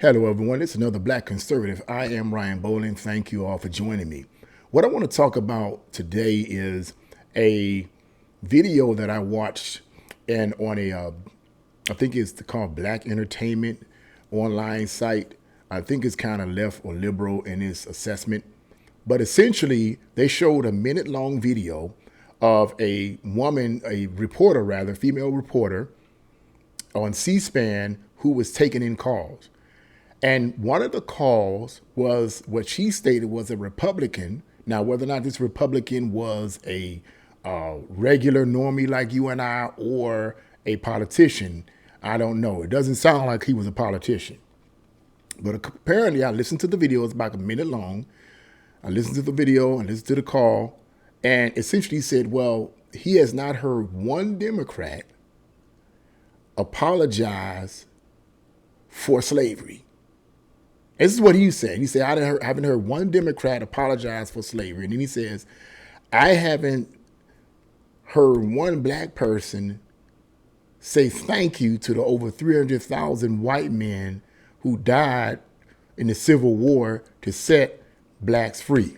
Hello, everyone. It's another Black Conservative. I am Ryan Bowling. Thank you all for joining me. What I want to talk about today is a video that I watched and on I think it's called Black Entertainment online site. I think it's kind of left or liberal in its assessment. But essentially, they showed a minute-long video of a woman, a reporter rather, female reporter on C-SPAN who was taking in calls. And one of the calls was what she stated was a Republican. Now, whether or not this Republican was a regular normie like you and I or a politician, I don't know. It doesn't sound like he was a politician. But apparently, I listened to the video. It's about a minute long. I listened to the video, I listened to the call, and essentially said, well, he has not heard one Democrat apologize for slavery. This is what he said. He said, I haven't heard one Democrat apologize for slavery. And then he says, I haven't heard one black person say thank you to the over 300,000 white men who died in the Civil War to set blacks free.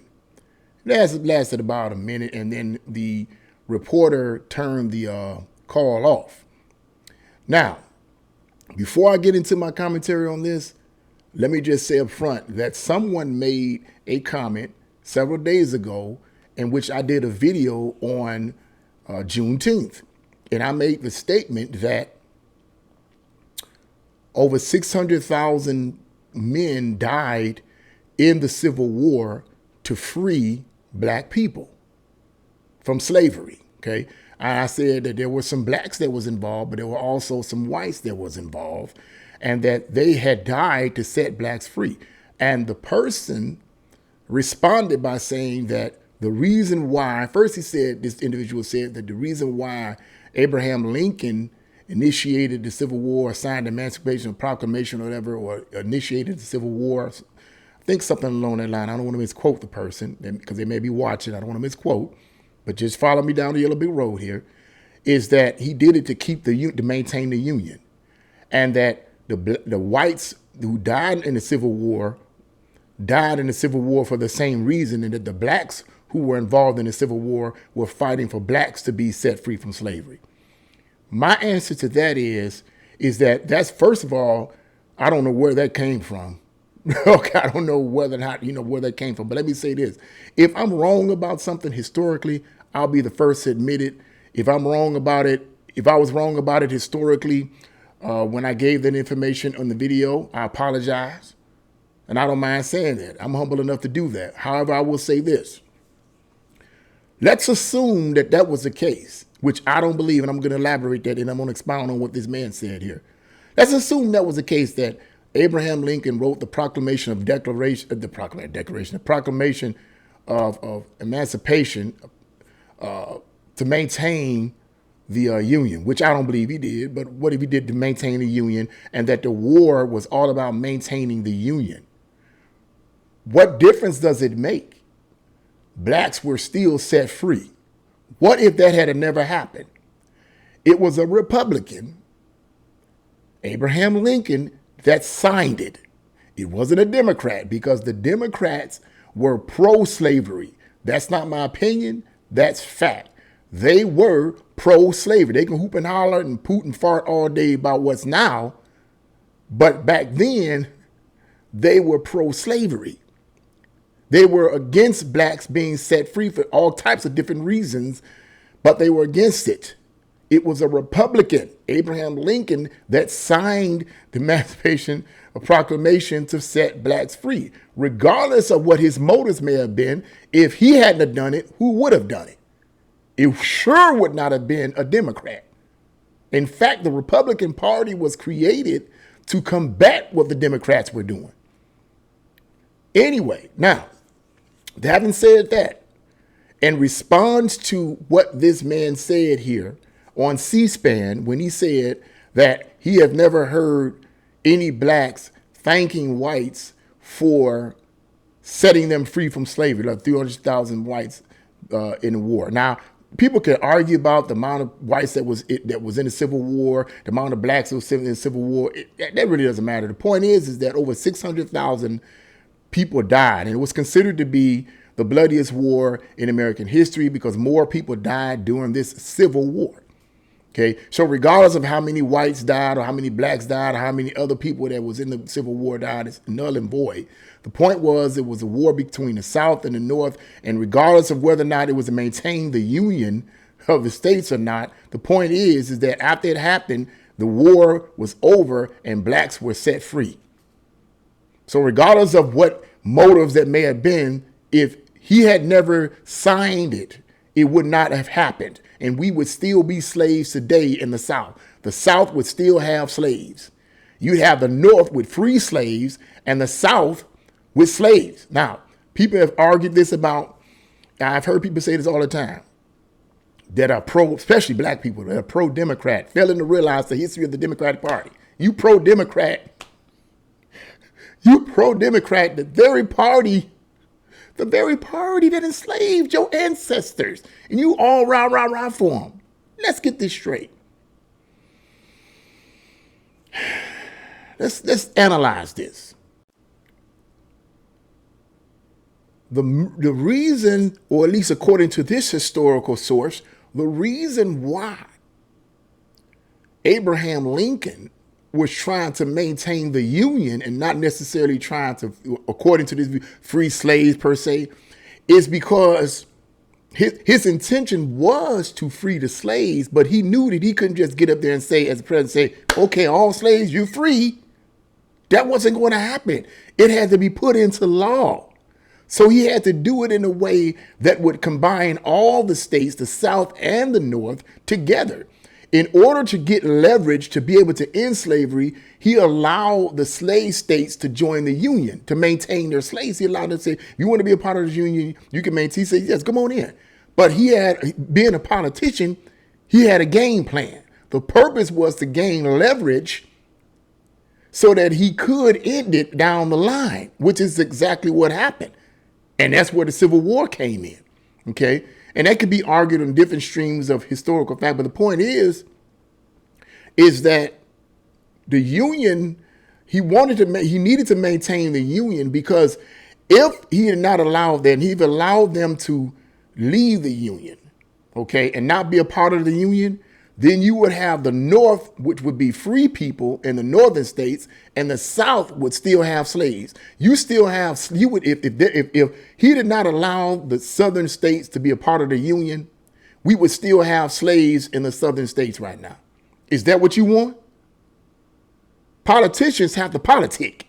That lasted about a minute, and then the reporter turned the call off. Now, before I get into my commentary on this, let me just say up front that someone made a comment several days ago in which I did a video on Juneteenth. And I made the statement that over 600,000 men died in the Civil War to free black people from slavery, okay? And I said that there were some blacks that was involved, but there were also some whites that was involved, and that they had died to set blacks free. And the person responded by saying that the reason why, first he said, this individual said that the reason why Abraham Lincoln initiated the Civil War, signed the Emancipation Proclamation or whatever, or initiated the Civil War, I think something along that line. I don't want to misquote the person because they may be watching. I don't want to misquote, but just follow me down the Yellow Brick Road here, is that he did it to to maintain the Union. And that the whites who died in the Civil War died in the Civil War for the same reason, and that the blacks who were involved in the Civil War were fighting for blacks to be set free from slavery. My answer to that is that's, first of all, I don't know where that came from. Okay, I don't know whether or not you know where that came from, but let me say this. If I'm wrong about something historically, I'll be the first to admit it. If I'm wrong about it, if I was wrong about it historically, when I gave that information on the video, I apologize. And I don't mind saying that. I'm humble enough to do that. However, I will say this. Let's assume that that was the case, which I don't believe, and I'm going to elaborate that, and I'm going to expound on what this man said here. Let's assume that was the case, that Abraham Lincoln wrote the Proclamation of the Proclamation of Emancipation to maintain the Union, which I don't believe he did, but what if he did to maintain the Union, and that the war was all about maintaining the Union? What difference does it make? Blacks were still set free. What if that had never happened? It was a Republican, Abraham Lincoln, that signed it. It wasn't a Democrat, because the Democrats were pro-slavery. That's not my opinion. That's fact. They were pro-slavery. They can hoop and holler and poot and fart all day about what's now, but back then, they were pro-slavery. They were against blacks being set free for all types of different reasons, but they were against it. It was a Republican, Abraham Lincoln, that signed the Emancipation Proclamation to set blacks free. Regardless of what his motives may have been, if he hadn't have done it, who would have done it? It sure would not have been a Democrat. In fact, the Republican Party was created to combat what the Democrats were doing. Anyway, now, having said that, in response to what this man said here on C-SPAN, when he said that he had never heard any blacks thanking whites for setting them free from slavery, like 300,000 whites in the war. Now, people can argue about the amount of whites that was in the Civil War, the amount of blacks that was in the Civil War. That really doesn't matter. The point is that over 600,000 people died, and it was considered to be the bloodiest war in American history because more people died during this Civil War. Okay, so regardless of how many whites died or how many blacks died or how many other people that was in the Civil War died, it's null and void. The point was it was a war between the South and the North, and regardless of whether or not it was to maintain the union of the states or not, the point is that after it happened, the war was over and blacks were set free. So regardless of what motives that may have been, if he had never signed it, it would not have happened. And we would still be slaves today in the South. The South would still have slaves. You'd have the North with free slaves and the South with slaves. Now, people have argued this about, I've heard people say this all the time, that are pro, especially black people, that are pro-Democrat, failing to realize the history of the Democratic Party. You pro-Democrat, the very party that enslaved your ancestors, and you all rah for them. Let's get this straight. Let's analyze this. The reason, or at least according to this historical source, the reason why Abraham Lincoln was trying to maintain the Union and not necessarily trying to, according to this, free slaves per se, is because his intention was to free the slaves, but he knew that he couldn't just get up there and say, as the president, say, okay, all slaves, you're free. That wasn't going to happen. It had to be put into law. So he had to do it in a way that would combine all the states, the South and the North, together. In order to get leverage to be able to end slavery, he allowed the slave states to join the Union to maintain their slaves. He allowed them to say, if you want to be a part of the Union, you can maintain. He said, yes, come on in. But he had, being a politician, he had a game plan. The purpose was to gain leverage so that he could end it down the line, which is exactly what happened. And that's where the Civil War came in, okay? And that could be argued on different streams of historical fact. But the point is that the Union, he needed to maintain the Union, because if he had not allowed that, and he'd allowed them to leave the Union, okay, and not be a part of the Union, then you would have the North, which would be free people in the northern states, and the South would still have slaves. If he did not allow the southern states to be a part of the Union, we would still have slaves in the southern states right now. Is that what you want? Politicians have to politic.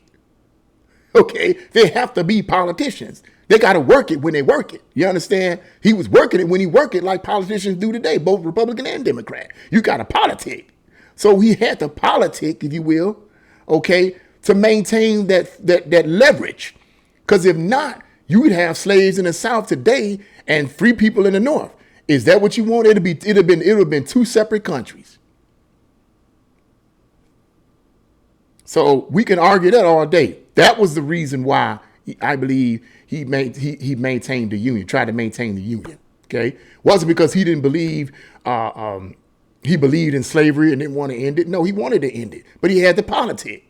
Okay, they have to be politicians. They got to work it when they work it. You understand? He was working it when he worked it, like politicians do today, both Republican and Democrat. You got to politic. So he had to politic, if you will, okay, to maintain that leverage. Because if not, you would have slaves in the South today and free people in the North. Is that what you want? It would have been two separate countries. So we can argue that all day. That was the reason why I believe he maintained the Union, tried to maintain the Union. Okay, wasn't because he didn't believe he believed in slavery and didn't want to end it. No, he wanted to end it, but he had the politic.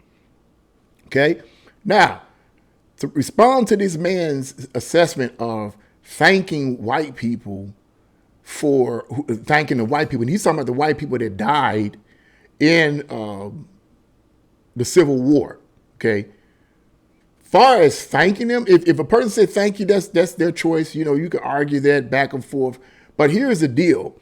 Okay, now to respond to this man's assessment of thanking white people thanking the white people, and he's talking about the white people that died in the Civil War. Okay. Far as thanking them, if a person said thank you, that's their choice. You know, you can argue that back and forth. But here's the deal.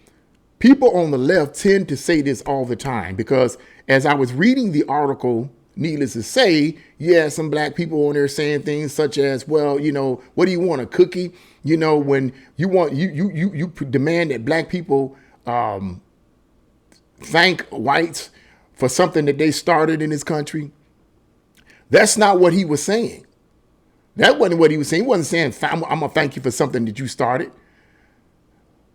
People on the left tend to say this all the time, because as I was reading the article, needless to say, yeah, some black people on there saying things such as, well, you know, what do you want, a cookie? You know, when you want, you demand that black people thank whites for something that they started in this country. That's not what he was saying. That wasn't what he was saying. He wasn't saying, I'm going to thank you for something that you started.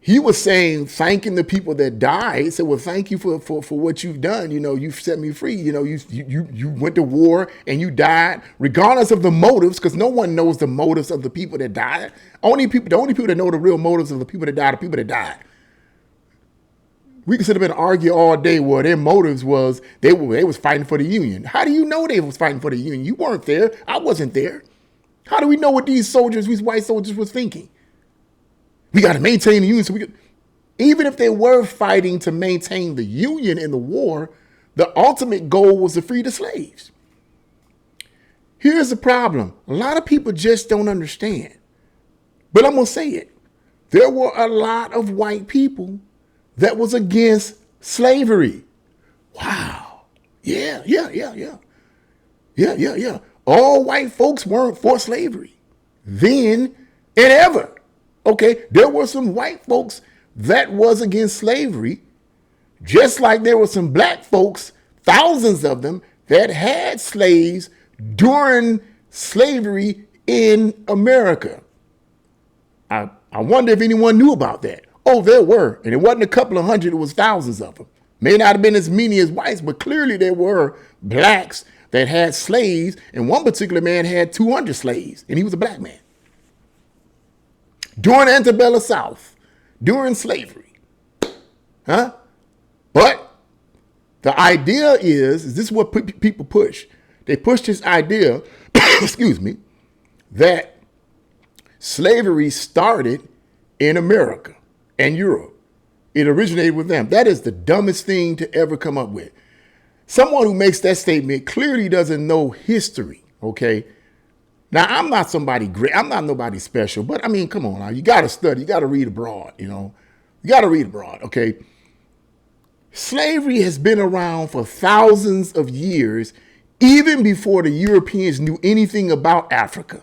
He was saying, thanking the people that died. He said, well, thank you for what you've done. You know, you've set me free. You know, you went to war and you died, regardless of the motives, because no one knows the motives of the people that died. The only people that know the real motives of the people that died are people that died. We could sit up and argue all day. Well, their motives was they was fighting for the Union. How do you know they was fighting for the Union? You weren't there. I wasn't there. How do we know what these white soldiers, was thinking? We got to maintain the Union. So even if they were fighting to maintain the Union in the war, the ultimate goal was to free the slaves. Here's the problem. A lot of people just don't understand. But I'm going to say it. There were a lot of white people that was against slavery. Wow. Yeah. All white folks weren't for slavery then and ever. Okay, there were some white folks that was against slavery, just like there were some black folks, thousands of them, that had slaves during slavery in America. I wonder if anyone knew about that. Oh, there were. And it wasn't a couple of hundred, it was thousands of them. May not have been as many as whites, but clearly there were blacks that had slaves. And one particular man had 200 slaves, and he was a black man. During antebellum South, during slavery. Huh? But the idea is this is what people push. They push this idea, excuse me, that slavery started in America and Europe. It originated with them. That is the dumbest thing to ever come up with. Someone who makes that statement clearly doesn't know history, okay? Now, I'm not somebody great. I'm not nobody special, but I mean, come on now. You got to study. You got to read abroad, you know. You got to read abroad, okay? Slavery has been around for thousands of years, even before the Europeans knew anything about Africa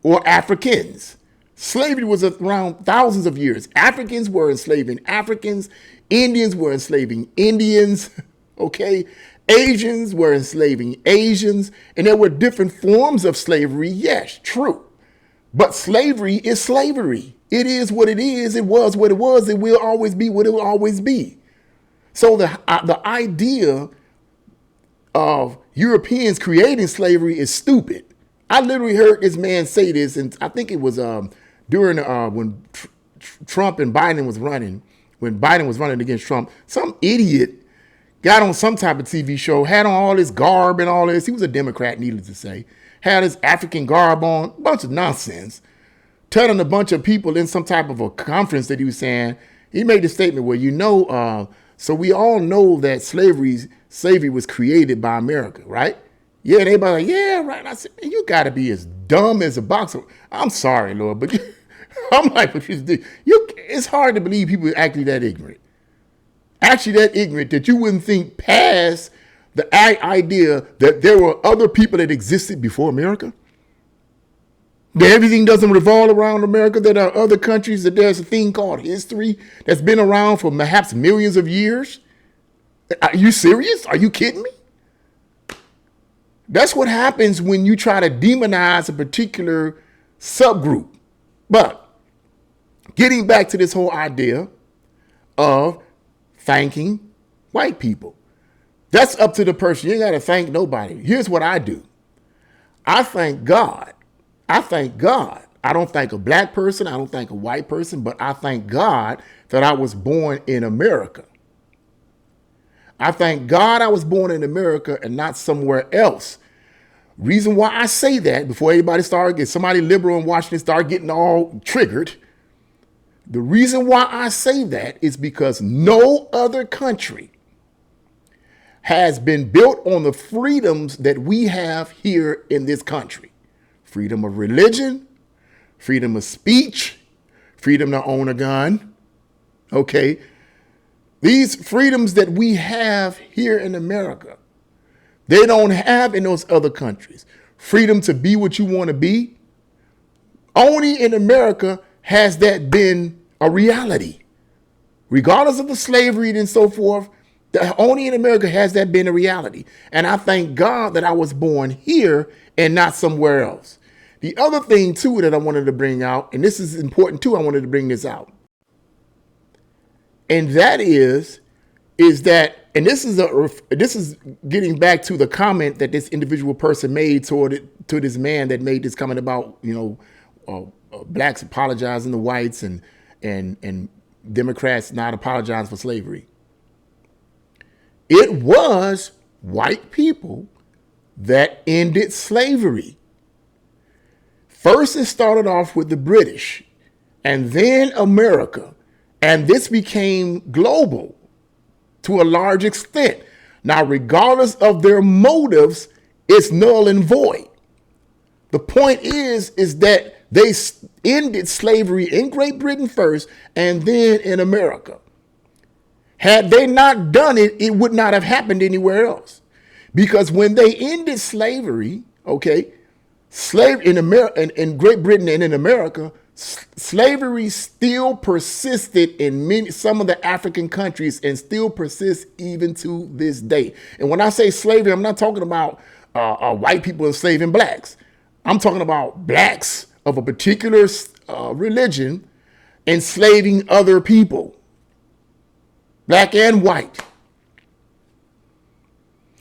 or Africans. Slavery was around thousands of years. Africans were enslaving Africans. Indians were enslaving Indians, okay? Asians were enslaving Asians. And there were different forms of slavery, yes, true. But slavery is slavery. It is what it is. It was what it was. It will always be what it will always be. So the idea of Europeans creating slavery is stupid. I literally heard this man say this, and I think it was during when Trump and Biden was running, when Biden was running against Trump. Some idiot got on some type of TV show, had on all this garb and all this. He was a Democrat, needless to say. Had his African garb on, a bunch of nonsense. Telling a bunch of people in some type of a conference that he was saying, he made a statement where, so we all know that slavery was created by America, right? Yeah, and everybody like, yeah, right. And I said, man, you got to be as dumb as a boxer. I'm sorry, Lord, but I'm like, it's hard to believe people are actually that ignorant. Actually that ignorant that you wouldn't think past the idea that there were other people that existed before America. That everything doesn't revolve around America, that there are other countries, that there's a thing called history that's been around for perhaps millions of years. Are you serious? Are you kidding me? That's what happens when you try to demonize a particular subgroup. But getting back to this whole idea of thanking white people, that's up to the person. You ain't got to thank nobody. Here's what I do. I thank God. I thank God. I don't thank a black person. I don't thank a white person, but I thank God that I was born in America. I thank God I was born in America and not somewhere else. Reason why I say that, before somebody liberal in Washington start getting all triggered, the reason why I say that is because no other country has been built on the freedoms that we have here in this country. Freedom of religion, freedom of speech, freedom to own a gun. Okay. These freedoms that we have here in America, they don't have in those other countries. Freedom to be what you want to be. Only in America has that been a reality. Regardless of the slavery and so forth, only in America has that been a reality. And I thank God that I was born here and not somewhere else. The other thing, too, that I wanted to bring out, and this is important, too, I wanted to bring this out. And that is that, and this is getting back to the comment that this individual person made to this man that made this comment about, blacks apologizing to whites and Democrats not apologizing for slavery. It was white people that ended slavery. First, it started off with the British and then America. And this became global to a large extent. Now, regardless of their motives, it's null and void. The point is that they ended slavery in Great Britain first and then in America. Had they not done it, it would not have happened anywhere else. Because when they ended slavery, okay, in Great Britain and in America, slavery still persisted in some of the African countries and still persists even to this day. And when I say slavery, I'm not talking about white people enslaving blacks. I'm talking about blacks of a particular religion enslaving other people, black and white.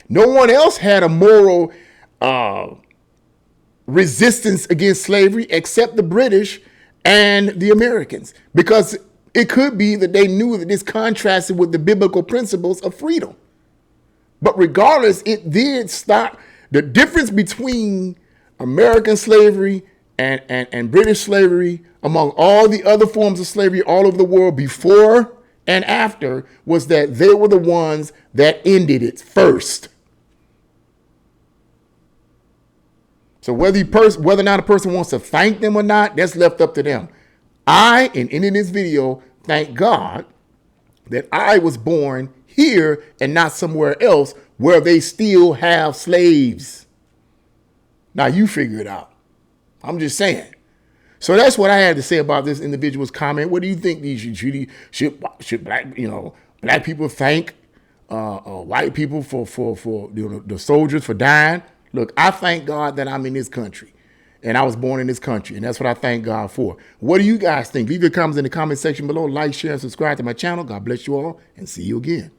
No one else had a moral resistance against slavery except the British and the Americans, because it could be that they knew that this contrasted with the biblical principles of freedom. But regardless, it did stop. The difference between American slavery and British slavery among all the other forms of slavery all over the world before and after was that they were the ones that ended it first. So whether or not a person wants to thank them or not, that's left up to them. I, in ending this video, thank God that I was born here and not somewhere else where they still have slaves. Now you figure it out. I'm just saying. So that's what I had to say about this individual's comment. What do you think? Should black people thank white people for the soldiers for dying? Look, I thank God that I'm in this country and I was born in this country, and that's what I thank God for. What do you guys think? Leave your comments in the comment section below. Like, share, and subscribe to my channel. God bless you all, and see you again.